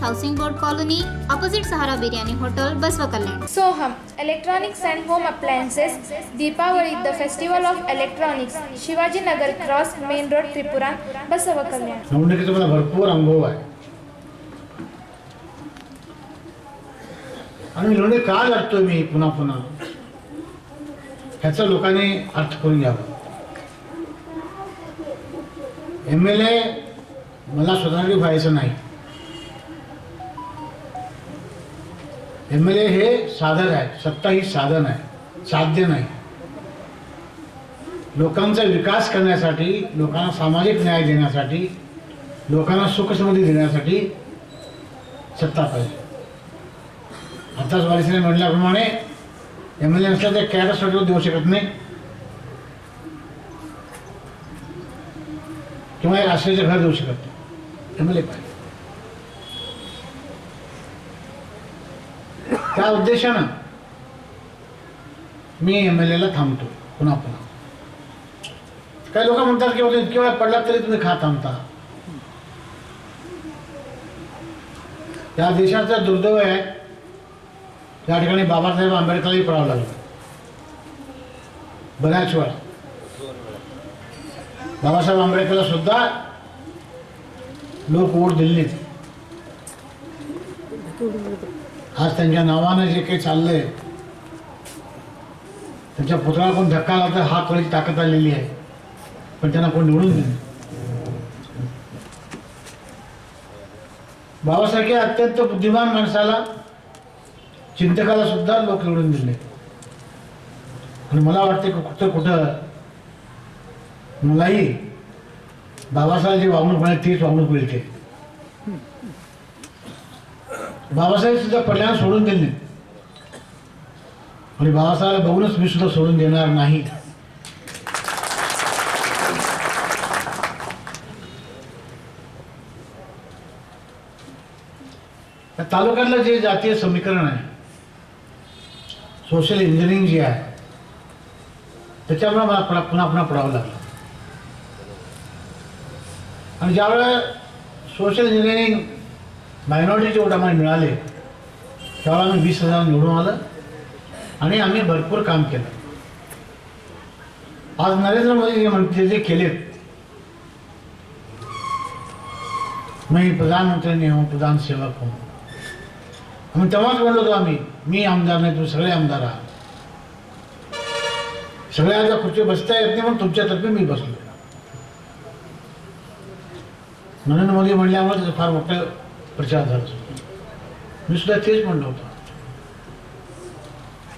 Housing board colony opposite Sahara biryani hotel Basavakalyan. Soham Electronics and Home Appliances Deepavali the Festival of Electronics Shivaji Nagar cross main road Tripura Basav Kalyan. निवडणुकीचा मला भरपूर अनुभव आहे आणि निवडणूक का लढतोय मी पुन्हा पुन्हा ह्याचा लोकांनी अर्थ करून घ्यावा. MLA मला स्वतंत्र व्हायचं नाही. MLA हे साधन आहे, सत्ता ही साधन आहे, साध्य नाही. लोकांचा विकास करण्यासाठी, लोकांना सामाजिक न्याय देण्यासाठी, लोकांना सुखसमृद्धी देण्यासाठी सत्ता पाहिजे. आताच वालिसने म्हटल्याप्रमाणे MLA नसला तर कॅरेक्टर देऊ शकत नाही किंवा एक आश्रयाचं घर देऊ शकत नाही. MLA पाहिजे. त्या उद्देशानं मी MLA ला थांबतो पुन्हा पुन्हा. काही लोक म्हणतात की इतके वेळा पडला तरी तुम्ही का थांबता. या देशाचा दुर्दैव आहे, त्या ठिकाणी बाबासाहेब आंबेडकरलाही पडावं लागलं बऱ्याच वेळा. बाबासाहेब आंबेडकरला सुद्धा लोक वोट दिले. आज त्यांच्या नावानं जे काही चाललंय, त्यांच्या पुतळ्याला कोण धक्का लावता हा कळीची ताकद आलेली आहे, पण त्यांना कोण निवडून दिले. बाबासारख्या अत्यंत बुद्धिमान माणसाला, चिंतकाला सुद्धा लोक निवडून दिले. आणि मला वाटते की कुठं मलाही बाबासाहेब जे वागणूक मिळेल तीच वागणूक मिळते. बाबासाहेब सुद्धा पडल्यानं सोडून दिले आणि बाबासाहेब बघूनच मी सुद्धा सोडून देणार नाही. या तालुक्यातलं जे जातीय समीकरण आहे, सोशल इंजिनिअरिंग जे आहे, त्याच्यामुळे मला पुन्हा पुन्हा पडावं लागलं. आणि ज्यावेळेला सोशल इंजिनिअरिंग मायनॉरिटीचे वोट आम्हाला मिळाले त्यावेळेला आम्ही 20,000 निवडून आलं आणि आम्ही भरपूर काम केलं. आज नरेंद्र मोदी जे म्हणते जे केलेत, मी प्रधानमंत्री नाही हूँ, प्रधान सेवक हूँ. आम्ही तेव्हाच म्हणलो होतो मी आमदार नाही, तुम्ही सगळे आमदार आहात. सगळ्यांच्या खुर्ची बसता येत नाही म्हणून तुमच्यातर्फे मी बसलो. नरेंद्र मोदी म्हणल्यामुळे त्याचा फार मोठा प्रचार झाला. मी सुद्धा तेच म्हणलं होतं.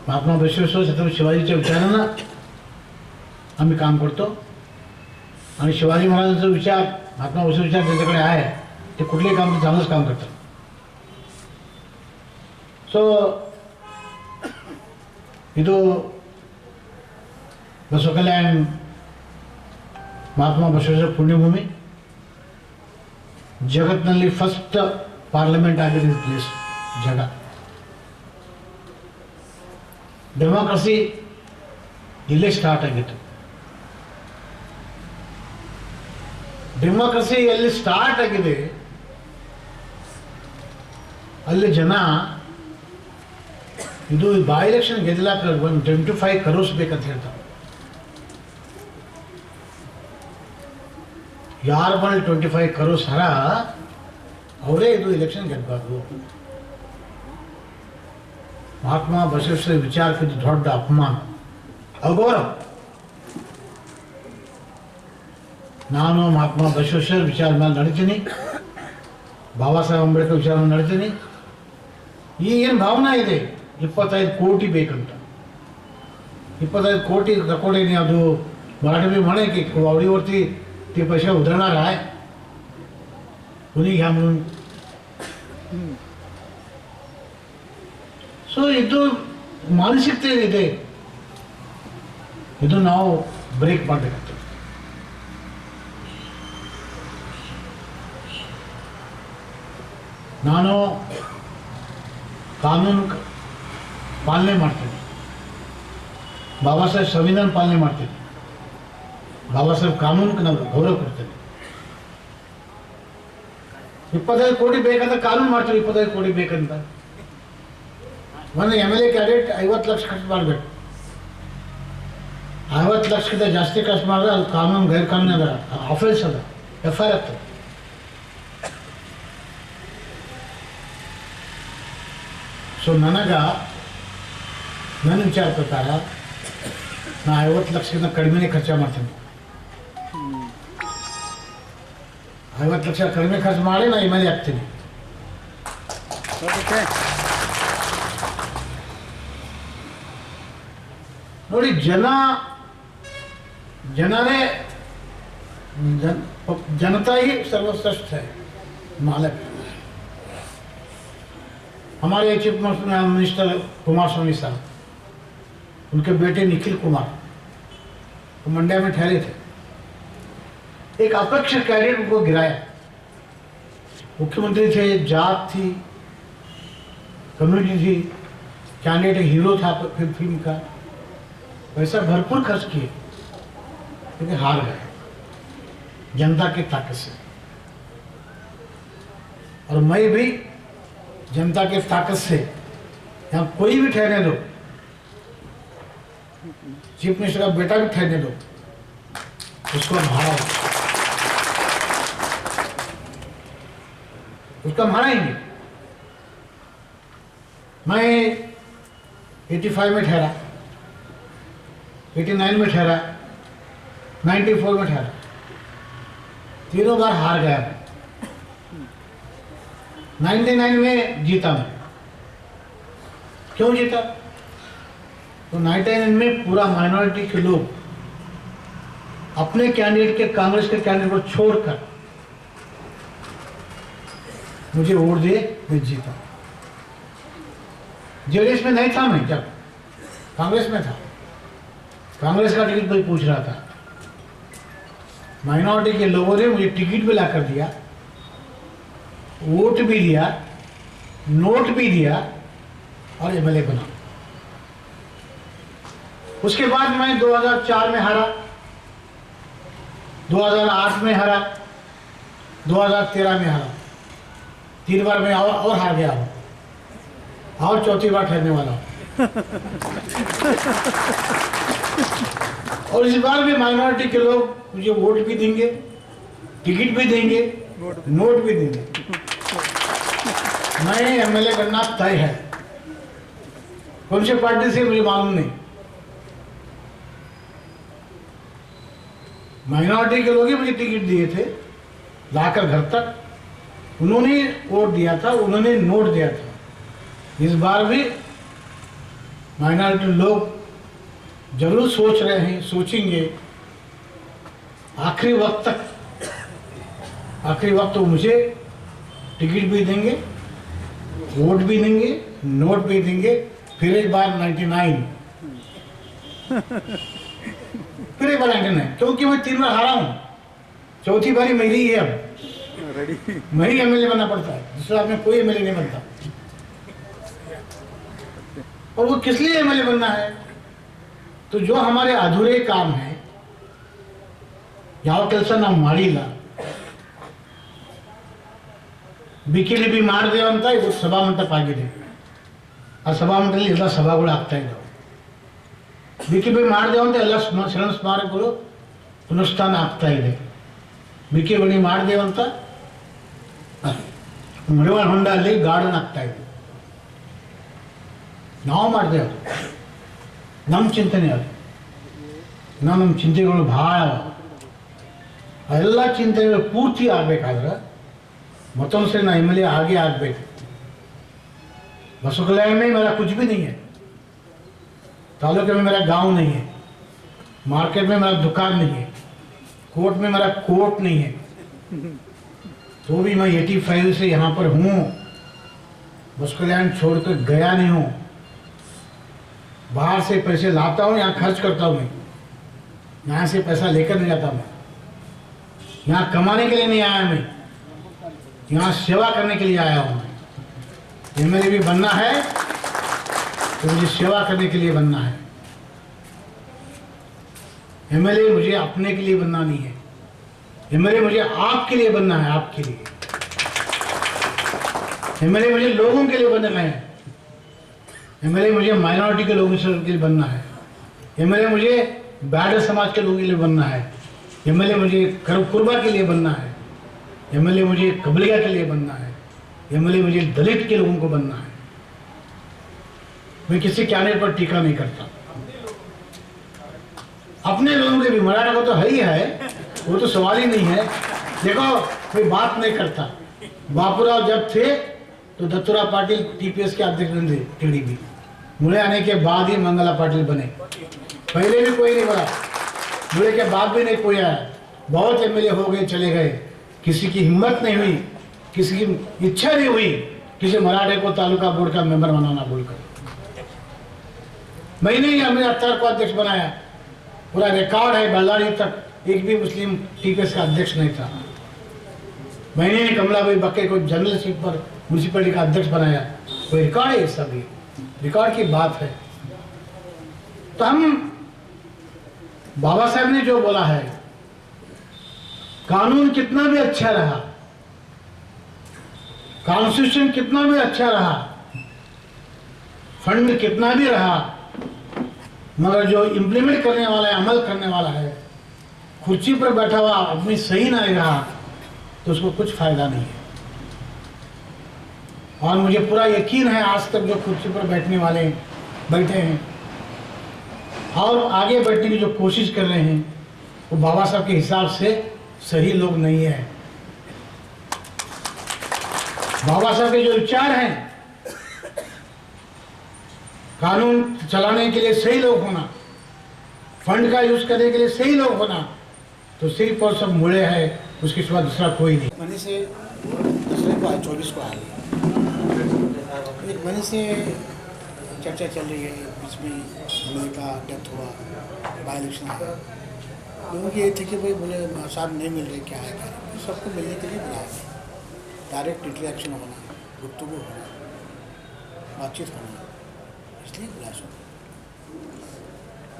महात्मा बसवेश्वर छत्रपती शिवाजीच्या विचारानं आम्ही काम करतो आणि शिवाजी महाराजांचा विचार, महात्मा बसवेश्वर विचार त्यांच्याकडे आहे, ते कुठलेही काम ते चांगलंच काम करतात. सो ಇದು ಬಸವ ಕಲ್ಯಾಣ ಮಹಾತ್ಮ ಬಸವೇಶ್ವರ ಪುಣ್ಯಭೂಮಿ. ಜಗತ್ತಿನಲ್ಲಿ ಫಸ್ಟ್ ಪಾರ್ಲಿಮೆಂಟ್ ಆಗಿದ್ದ ಪ್ಲೇಸ್ ಜಗ. ಡೆಮೋಕ್ರಸಿ ಇಲ್ಲೇ ಸ್ಟಾರ್ಟ್ ಆಗಿತ್ತು. ಡೆಮೋಕ್ರಸಿ ಎಲ್ಲಿ ಸ್ಟಾರ್ಟ್ ಆಗಿದೆ ಅಲ್ಲಿ ಜನ ಇದು ಬೈ ಎಲೆಕ್ಷನ್ ಗೆಲ್ಲಕ್ಕೆ 25 crores ಬೇಕಂತ ಹೇಳ್ತಾರೆ. ಯಾರ ಬಳಿ 25 crores ಹರ ಅವರೇ ಇದು ಎಲೆಕ್ಷನ್ ಗೆಲ್ಲಬಾರ್ದು. ಮಹಾತ್ಮ ಬಸವೇಶ್ವರ ವಿಚಾರಕ್ಕಿಂತ ದೊಡ್ಡ ಅಪಮಾನ, ಅಗೌರವ. ನಾನು ಮಹಾತ್ಮ ಬಸವೇಶ್ವರ ವಿಚಾರ ಮೇಲೆ ನಡೀತೀನಿ, ಬಾಬಾ ಸಾಹೇಬ್ ಅಂಬೇಡ್ಕರ್ ವಿಚಾರ ಮೇಲೆ ನಡೀತೀನಿ. ಈಗೇನು ಭಾವನಾ ಇದೆ 25 कोटी ಬೇಕಂತ. 25 कोटी रकोडीने ಅದು मराठी मी म्हणे की वावडीवरती ते पैसे उधळणार आहे, कुणी घ्या म्हणून. ಸೊ ಇದು ಮಾನಸಿಕತೆ ಇದೆ, ಇದು ನಾವು ಬ್ರೇಕ್ ಮಾಡಬೇಕಾಗ್ತದೆ. ನಾನು ಕಾನೂನು ಪಾಲನೆ ಮಾಡ್ತೀನಿ, ಬಾಬಾ ಸಾಹೇಬ್ ಸಂವಿಧಾನ ಪಾಲನೆ ಮಾಡ್ತೀನಿ, ಬಾಬಾ ಸಾಹೇಬ್ ಕಾನೂನಿಗೆ ನಾವು ಗೌರವ ಕೊಡ್ತೇವೆ. 25 ಕೋಟಿ ಬೇಕಂತ ಕಾನೂನು ಮಾಡ್ತೀವಿ. 25 ಕೋಟಿ ಬೇಕಂತ ಒಂದು MLA ಕ್ಯಾಂಡಿಡೇಟ್ 50 ಲಕ್ಷ ಖರ್ಚು ಮಾಡಬೇಕು. 50 ಲಕ್ಷಕ್ಕಿಂತ ಜಾಸ್ತಿ ಖರ್ಚು ಮಾಡಿದ್ರೆ ಅದು ಕಾನೂನು ಗೈರ್ ಕಾನೂನು ಅದ, ಅಫೆನ್ಸ್ ಅದ, FIR ಆಗ್ತದೆ. ಸೊ ನನ್ನ ವಿಚಾರ ಪ್ರಕಾರ ನಾ 50 ಲಕ್ಷಕ್ಕಿಂತ ಕಡಿಮೆನೇ ಖರ್ಚು ಮಾಡ್ತೀನಿ. 50 ಲಕ್ಷ ಕಡಿಮೆ ಖರ್ಚು ಮಾಡಿ ನಾ MLA ಆಗ್ತೀನಿ. ನೋಡಿ, जनता ही सर्वश्रेष्ठ है, मालक। हमारे चीफ मिनिस्टर कुमार स्वामी साहब, उनके बेटे निखिल कुमार वो मंड्या में ठहरे थे। एक अपेक्ष कैडेट उनको गिराया। मुख्यमंत्री थे, जात थी, कम्युनिटी थी, कैंडिडेट हीरो था फिल्म का, पैसा भरपूर खर्च किए लेकिन हार गए जनता की ताकत से। और मैं भी जनता की ताकत से, यहाँ कोई भी ठहरने दो, चीफ मिनिस्टर का बेटा भी ठहरने दो, उसको हम हराएंगे, उसको हम हराएंगे। मैं 85 में ठहरा, 89 में ठहरा, 94 में ठहरा, तीनों बार हार गया मैं। 99 में जीता मैं। क्यों जीता? तो 99 में पूरा माइनॉरिटी के लोग अपने कैंडिडेट के, कांग्रेस के कैंडिडेट को छोड़कर मुझे वोट दिए, मैं जीता। जेडीएस में नहीं था मैं, जब कांग्रेस में था, कांग्रेस का टिकट कोई पूछ रहा था। माइनॉरिटी के लोगों ने मुझे टिकट भी ला कर दिया, वोट भी दिया, नोट भी दिया और MLA बना। उसके बाद मैं 2004 में हारा, 2008 में हारा, 2013 में हारा। 3 बार मैं और हार गया हूँ, और चौथी बार ठहरने वाला हूँ। और इस बार भी माइनॉरिटी के लोग मुझे वोट भी देंगे, टिकट भी देंगे, नोट भी देंगे। मैं MLA बनना तय है। कौन सी पार्टी से मुझे मालूम नहीं। माइनॉरिटी के लोग ही मुझे टिकट दिए थे लाकर घर तक, उन्होंने वोट दिया था, उन्होंने नोट दिया था। इस बार भी माइनॉरिटी लोग जरूर सोच रहे हैं, सोचेंगे। आखिरी वक्त तक, आखिरी वक्त तो मुझे टिकट भी देंगे, वोट भी देंगे, नोट भी देंगे। फिर एक बार 99, फिर एक बार 99, क्योंकि मैं 3 बार हारा हूँ। चौथी बारी मेरी ही है। अब मैं ही MLA बनना पड़ता है, दूसरा में कोई MLA नहीं बनता। और वो किस लिए MLA बनना है? तो जो हमारे अधूरे काम है, ಯಾವ ಕೆಲಸ ನಾವು ಮಾಡಿಲ್ಲ, ಬಿಕಿಲಿ ಬಿ ಮಾಡಿದೆವು ಅಂತ ಇವತ್ತು ಸಭಾಮಂಟಪ ಆಗಿದೆ. ಆ ಸಭಾಮಂಟಪದಲ್ಲಿ ಎಲ್ಲ ಸಭಾಗಳು ಆಗ್ತಾ ಇದ್ದಾವೆ. ಬಿಕಿ ಬಿ ಮಾಡಿದೆವು ಅಂತ ಎಲ್ಲ ಶರಣ ಸ್ಮಾರಕಗಳು ಪುನಃಸ್ಥಾನ ಆಗ್ತಾ ಇದೆ. ಬಿಕಿ ಬಣಿ ಮಾಡಿದೆವು ಅಂತ ಮಡಿವಾಳ ಹೊಂಡ ಅಲ್ಲಿ ಗಾರ್ಡನ್ ಆಗ್ತಾ ಇದೆ. ನಾವು ಮಾಡಿದೆವು, ನಮ್ಮ ಚಿಂತನೆ ಅದು. ನಮ್ಮ ಚಿಂತೆಗಳು ಭಾಳ, ಎಲ್ಲ ಚಿಂತನೆಗಳು ಪೂರ್ತಿ ಆಗಬೇಕಾದ್ರೆ ಮತ್ತೊಂದು ಸರಿ ना MLA आगे ಆಗಬೇಕು। बसु कल्याण में मेरा कुछ भी नहीं है, तालुके में मेरा गांव नहीं है, मार्केट में मेरा दुकान नहीं है, कोर्ट में मेरा कोर्ट नहीं है, तो भी मैं 85 से यहाँ पर हूँ। बसु कल्याण छोड़कर गया नहीं हूँ। बाहर से पैसे लाता हूँ, यहाँ खर्च करता हूँ। मैं यहाँ से पैसा लेकर नहीं जाता। मैं यहाँ कमाने के लिए नहीं आया, मैं यहाँ सेवा करने के लिए आया हूँ। MLA भी बनना है तो मुझे सेवा करने के लिए बनना है। MLA मुझे अपने के लिए बनना नहीं है, MLA मुझे आपके लिए बनना है, आपके लिए। MLA मुझे लोगों के लिए बनना है, MLA मुझे माइनॉरिटी के लोगों के लिए बनना है, MLA मुझे बैडर समाज के लोगों के लिए बनना है, MLA मुझे कुर्बा के लिए बनना है, MLA मुझे कबलिया के लिए बनना है, MLA मुझे दलित के लोगों को बनना है। मैं किसी कैंडिडेट पर टीका नहीं करता। अपने लोगों के भी मराठा को तो है ही है, वो तो सवाल ही नहीं है। देखो कोई बात नहीं करता। बापूराव जब थे तो दत्तूराव पाटिल TPS के अध्यक्ष बने थे TDP। मुझे आने के बाद ही मंगला पाटिल बने, पहले भी कोई नहीं बना, मुझे के बाद भी नहीं कोई आया। बहुत MLA हो गए चले गए, किसी की हिम्मत नहीं हुई, किसी की इच्छा नहीं हुई किसी मराठे को तालुका बोर्ड का मेंबर बनाना बोलकर। मैंने ही हमने अत्तर को अध्यक्ष बनाया, पूरा रिकॉर्ड है, बल्लारी तक एक भी मुस्लिम TPS का अध्यक्ष नहीं था। मैंने ही कमलाबाई बक्के को जनरलशिप पर म्यूनसिपलिटी का अध्यक्ष बनाया, कोई रिकॉर्ड है, ये सभी रिकॉर्ड की बात है। तो हम बाबा साहब ने जो बोला है, कानून कितना भी अच्छा रहा, कॉन्स्टिट्यूशन कितना भी अच्छा रहा, फंड कितना भी रहा, मगर जो इम्प्लीमेंट करने वाला है, अमल करने वाला है, कुर्सी पर बैठा हुआ आदमी सही नहीं रहा तो उसको कुछ फायदा नहीं है। और मुझे पूरा यकीन है आज तक जो कुर्सी पर बैठने वाले बैठे हैं और आगे बैठने की जो कोशिश कर रहे हैं वो बाबा साहब के हिसाब से सही लोग नहीं है। बाबा साहब के जो विचार हैं, कानून चलाने के लिए सही लोग होना, फंड का यूज करने के लिए सही लोग होना, तो सिर्फ और सब मुड़े है, उसके सिवा दूसरा कोई नहीं। महीने से दूसरे को 24 को आ गई, एक महीने से चर्चा चल रही है, बीच में MLA का डेथ हुआ, बाई इलेक्शन आया, लोगों की ये थी कि भाई बोले साहब नहीं मिल रहे, क्या है क्या है, सबको मिलने के लिए बुलाया, डायरेक्ट इंटरेक्शन होना, गुफ्तगू होना, बातचीत होना, इसलिए बुलाया।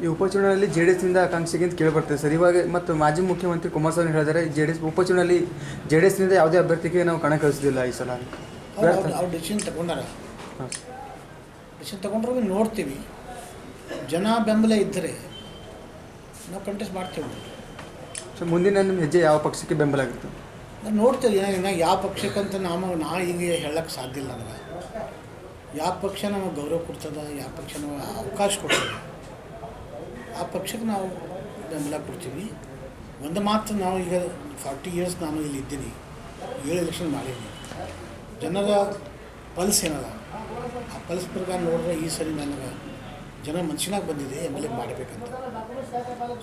ಈ ಉಪಚುನಾವಣೆಯಲ್ಲಿ JDS-ನಿಂದ ಆಕಾಂಕ್ಷಿಗೆ ಅಂತ ಕೇಳಿಬರ್ತದೆ ಸರ್. ಇವಾಗ ಮತ್ತು ಮಾಜಿ ಮುಖ್ಯಮಂತ್ರಿ ಕುಮಾರಸ್ವಾಮಿ ಹೇಳಿದ್ದಾರೆ JDS ಉಪಚುನಾವಣೆಯಲ್ಲಿ JDS-ನಿಂದ ಯಾವುದೇ ಅಭ್ಯರ್ಥಿಗೆ ನಾವು ಕಣ ಕಳಿಸೋದಿಲ್ಲ ಈ ಸಲ. ಅವ್ರು ಡಿಸಿಷನ್ ತಗೊಂಡಾರ, ಡಿಸಿಷನ್ ತಗೊಂಡ್ರೆ ನೋಡ್ತೀವಿ, ಜನ ಬೆಂಬಲ ಇದ್ದರೆ ನಾವು ಕಂಟೆಸ್ಟ್ ಮಾಡ್ತೀವಿ. ಸೊ ಮುಂದಿನ ನಿಮ್ಮ ಹೆಜ್ಜೆ ಯಾವ ಪಕ್ಷಕ್ಕೆ ಬೆಂಬಲ ಆಗುತ್ತೆ? ನಾನು ನೋಡ್ತೀವಿ ಏನಾಗ ಯಾವ ಪಕ್ಷಕ್ಕಂತ ನಾ ಈಗ ಹೇಳಕ್ಕೆ ಸಾಧ್ಯ ಇಲ್ಲ. ನನಗೆ ಯಾವ ಪಕ್ಷ ನಮಗೆ ಗೌರವ ಕೊಡ್ತದ, ಯಾವ ಪಕ್ಷ ನಮಗೆ ಅವಕಾಶ ಕೊಡ್ತದೆ, ಆ ಪಕ್ಷಕ್ಕೆ ನಾವು ಬೆಂಬಲ ಕೊಡ್ತೀವಿ. ಒಂದು ಮಾತು, ನಾವು ಈಗ 40 ಇಯರ್ಸ್ ನಾನು ಇಲ್ಲಿ ಇದ್ದೀನಿ, 7 ಎಲೆಕ್ಷನ್ ಮಾಡೀನಿ. ಜನರ ಪಲ್ಸ್ ಏನದ, ಆ ಪಲ್ಸ್ ಪ್ರಕಾರ ನೋಡಿದ್ರೆ ಈ ಸರಿ ನನಗೆ ಜನ ಮನುಷ್ಯನಾಗ ಬಂದಿದೆ MLA ಮಾಡಬೇಕಂತ.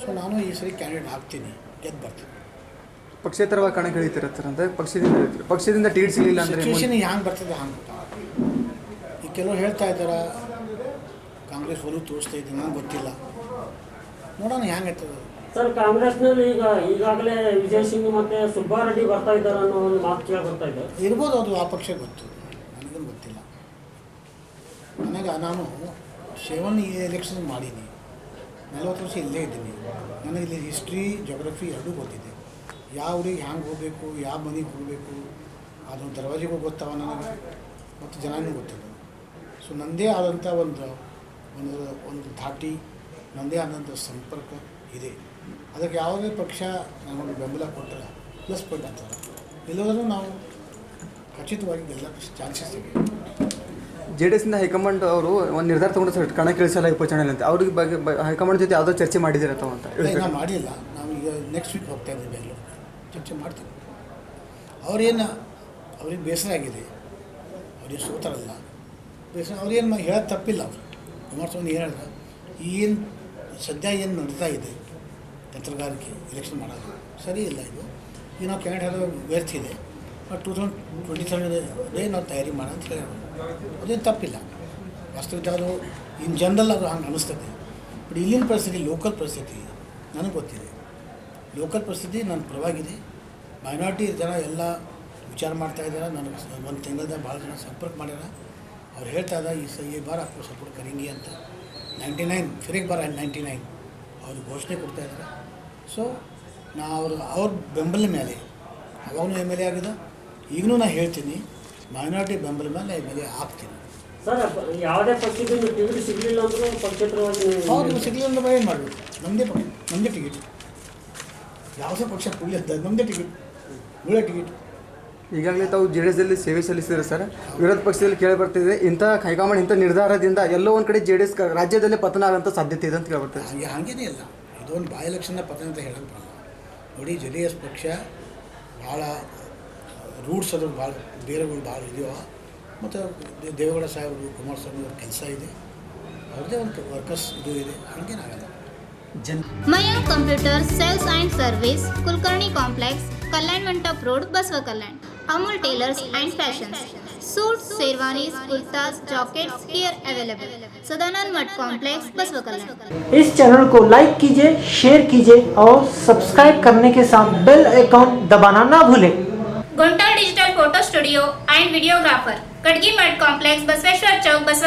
ಸೊ ನಾನು ಈ ಸರಿ ಕ್ಯಾಂಡಿಡೇಟ್ ಆಗ್ತೀನಿ, ಗೆದ್ದು ಬರ್ತೀನಿ. ಪಕ್ಷೇತರವಾಗಿ ಕಣ ಕಳೀತಿರತ್ತಾರೆ ಅಂತ ಪಕ್ಷದಿಂದ ಟಿಕೆಟ್ ಸಿಗಲಿಲ್ಲ ಅಂದರೆ ಸಿಚುವೇಶನ್ ಹ್ಯಾಂಗೆ ಬರ್ತದೆ ಹಂಗೆ. ಈಗ ಕೆಲವರು ಹೇಳ್ತಾ ಇದ್ದಾರೆ ಕಾಂಗ್ರೆಸ್ ಒಲವು ತೋರಿಸ್ತಾ ಇದ್ದೀನಿ, ನನಗೆ ಗೊತ್ತಿಲ್ಲ, ನೋಡೋಣ ಹೆಂಗೆ ಆಗ್ತದೆ. ಸರ್, ಕಾಂಗ್ರೆಸ್ನಲ್ಲಿ ಈಗಾಗಲೇ ವಿಜಯ್ ಸಿಂಗ್ ಮತ್ತು ಸುಬ್ಬಾರೆಡ್ಡಿ ಬರ್ತಾ ಇದ್ದಾರೆ ಅನ್ನೋ ಒಂದು ಮಾತು ಕೇಳಿ ಬರ್ತಾ ಇದೆ. ಇರ್ಬೋದು, ಅದು ಆ ಪಕ್ಷ ಗೊತ್ತು, ನನಗೇನು ಗೊತ್ತಿಲ್ಲ. ನಾನು 7 ಎಲೆಕ್ಷನ್ ಮಾಡೀನಿ, 40 ವರ್ಷ ಇಲ್ಲೇ ಇದ್ದೀನಿ. ನನಗೆ ಇಲ್ಲಿ ಹಿಸ್ಟ್ರಿ, ಜೋಗ್ರಫಿ ಎರಡೂ ಗೊತ್ತಿದೆ. ಯಾವ ಊರಿಗೆ ಹ್ಯಾಂಗೆ ಹೋಗಬೇಕು, ಯಾವ ಮನೆಗೆ ಹೋಗಬೇಕು, ಅದು ದರ್ವಾಜೆಗೂ ಗೊತ್ತವ ನನಗೆ, ಮತ್ತು ಜನನೂ ಗೊತ್ತಿದೆ. ಸೊ ನನ್ನದೇ ಆದಂಥ ಒಂದು ಧಾಟಿ, ನನ್ನದೇ ಆದಂಥ ಸಂಪರ್ಕ ಇದೆ. ಅದಕ್ಕೆ ಯಾವುದೇ ಪಕ್ಷ ನಮಗೆ ಬೆಂಬಲ ಕೊಟ್ಟರೆ ಪ್ಲಸ್ ಪಾಯಿಂಟ್ ಆಗ್ತದೆ, ಇಲ್ಲೋದ್ರೂ ನಾವು ಖಚಿತವಾಗಿ ಗೆಲ್ಲಕ್ಕೆ ಚಾನ್ಸಸ್ ಇದೆ. JDS-ಇಂದ ಹೈಕಮಾಂಡ್ ಅವರು ಒಂದು ನಿರ್ಧಾರ ತೊಗೊಂಡು ಸರ್ ಕಣ ಕಳಿಸಲ್ಲ ಉಪಚುನಾವಣೆ ಅಂತ. ಅವ್ರಿಗೆ ಬಗ್ಗೆ ಹೈಕಮಾಂಡ್ ಜೊತೆ ಯಾವುದೋ ಚರ್ಚೆ ಮಾಡಿದ್ದೀರ ಅಂತ ನಾವು ಮಾಡಿಲ್ಲ. ನಾವು ಈಗ ನೆಕ್ಸ್ಟ್ ವೀಕ್ ಹೋಗ್ತಾ ಇದ್ದೀವಿ ಬೆಂಗಳೂರು, ಚರ್ಚೆ ಮಾಡ್ತೀವಿ. ಅವ್ರಿಗೆ ಬೇಸರ ಆಗಿದೆ, ಅವ್ರಿಗೆ ಸೋತಾರಲ್ಲ ಬೇಸರ, ಅವ್ರೇನು ಹೇಳೋದು ತಪ್ಪಿಲ್ಲ. ಅವರು ಕುಮಾರಸ್ವಾಮಿ ಏನು ಹೇಳಿದ, ಏನು ಸದ್ಯ ಏನು ನಡೀತಾ ಇದೆ ತಂತ್ರಗಾರಿಕೆ ಎಲೆಕ್ಷನ್ ಮಾಡೋದು ಸರಿ ಇಲ್ಲ. ಈಗ ನಾವು ಕ್ಯಾಂಡಿಡೇಟ್ ಹೇಳೋದು ವ್ಯರ್ಥ ಇದೆ, ಬಟ್ 2023 ನಾವು ತಯಾರಿ ಮಾಡೋಣ ಅಂತ ಹೇಳೋದು ಅದೇನು ತಪ್ಪಿಲ್ಲ. ವಾಸ್ತವಿಕ ಅದು ಇನ್ ಜನರಲ್ ಅದು ಹಂಗೆ ಅನ್ನಿಸ್ತದೆ. ಬಟ್ ಇಲ್ಲಿನ ಪರಿಸ್ಥಿತಿ, ಲೋಕಲ್ ಪರಿಸ್ಥಿತಿ ನನಗೆ ಗೊತ್ತಿದೆ. ಲೋಕಲ್ ಪರಿಸ್ಥಿತಿ ನನ್ನ ಪರವಾಗಿದೆ. ಮೈನಾರಿಟಿ ಜನ ಎಲ್ಲ ವಿಚಾರ ಮಾಡ್ತಾಯಿದ್ದಾರೆ. ನನಗೆ 1 ತಿಂಗಳದಾಗ ಭಾಳ ಜನ ಸಂಪರ್ಕ ಮಾಡ್ಯಾರ. ಅವ್ರು ಹೇಳ್ತಾ ಇದ್ದಾರೆ ಈ ಬಾರ आपको ಸಪೋರ್ಟ್ ಕರೆಂಗೆ ಅಂತ. 99 फिर एक बार 99 ಅವ್ರು ಘೋಷಣೆ ಕೊಡ್ತಾಯಿದ್ದಾರೆ. ಸೊ ನಾ ಅವ್ರ ಬೆಂಬಲ ಮೇಲೆ ಅವಾಗೂ MLA ಆಗಿದೆ, ಈಗಲೂ ನಾನು ಹೇಳ್ತೀನಿ, ಮೈನಾರಿಟಿ ಬೆಂಬಲ ಮೇಲೆ ಮದುವೆ ಆಗ್ತೀನಿ. ಸರ್ ಯಾವುದೇ ಪಕ್ಷದಿಂದ ಟಿಕೆಟ್ ಸಿಗಲಿಲ್ಲ ಅಂದ್ರೂ ಪಕ್ಷೇತರವಾಗಿ ಹೌದು, ಸಿಗಲಿಲ್ಲ ಅಂದ್ರೆ ಏನು ಮಾಡಬೇಕು? ನಮ್ಮದೇ ಟಿಕೆಟ್, ಯಾವುದೇ ಪಕ್ಷ ಕೊಡಲಿ ನಮ್ಮದೇ ಟಿಕೆಟ್, ಒಳ್ಳೆ ಟಿಕೆಟ್. ಈಗಾಗಲೇ ತಾವು ಜೆ ಡಿ ಎಸ್ದಲ್ಲಿ ಸೇವೆ ಸಲ್ಲಿಸಿದ್ರೆ ಸರ್, ವಿರೋಧ ಪಕ್ಷದಲ್ಲಿ ಕೇಳಿ ಬರ್ತಿದೆ ಇಂಥ ಹೈಕಮಾಂಡ್ ಇಂಥ ನಿರ್ಧಾರದಿಂದ ಎಲ್ಲೋ ಒಂದು ಕಡೆ ಜೆ ಡಿ ಎಸ್ ರಾಜ್ಯದಲ್ಲೇ ಪತನ ಆಗೋಂಥ ಸಾಧ್ಯತೆ ಇದೆ ಅಂತ ಕೇಳ್ಬರ್ತದೆ. ಹಾಗೇನೇ ಇಲ್ಲ, ಇದೊಂದು ಬೈ ಎಲೆಕ್ಷನ್ನ ಪತನ ಅಂತ ಹೇಳೋಕ್ಕೆ ಬರಲ್ಲ. ನೋಡಿ, ಜೆ ಡಿ ಎಸ್ ಪಕ್ಷ ಭಾಳ ರೂಟ್ಸ್ ಅದು ಭಾಳ ಬೇರೆಗಳು ಭಾಳ ಇದೆಯೋ, ಮತ್ತು ದೇವೇಗೌಡ ಸಾಹೇಬರು, ಕುಮಾರಸ್ವಾಮಿ ಅವ್ರ ಕೆಲಸ ಇದೆ, ಅವ್ರದ್ದೇ ಒಂದು ವರ್ಕರ್ಸ್ ಇದು ಇದೆ, ಹಾಗೇನಾಗಲ್ಲ. Mayank Computer Sales and Service, Kulkarni Complex, Kalyan Mandap Road, Basva Kalyan. Amul Tailors and Fashions. Suits, Sherwanis, Kurtas, Jackets here available. Sadanand Mart Complex, Basva Kalyan. इस चैनल को लाइक कीजिए, शेयर कीजिए और subscribe करने के साथ bell icon दबाना ना भूलें। Gontal Digital Photo Studio and Videographer, Kadgi Mart Complex, Basveshwar Chowk, Basva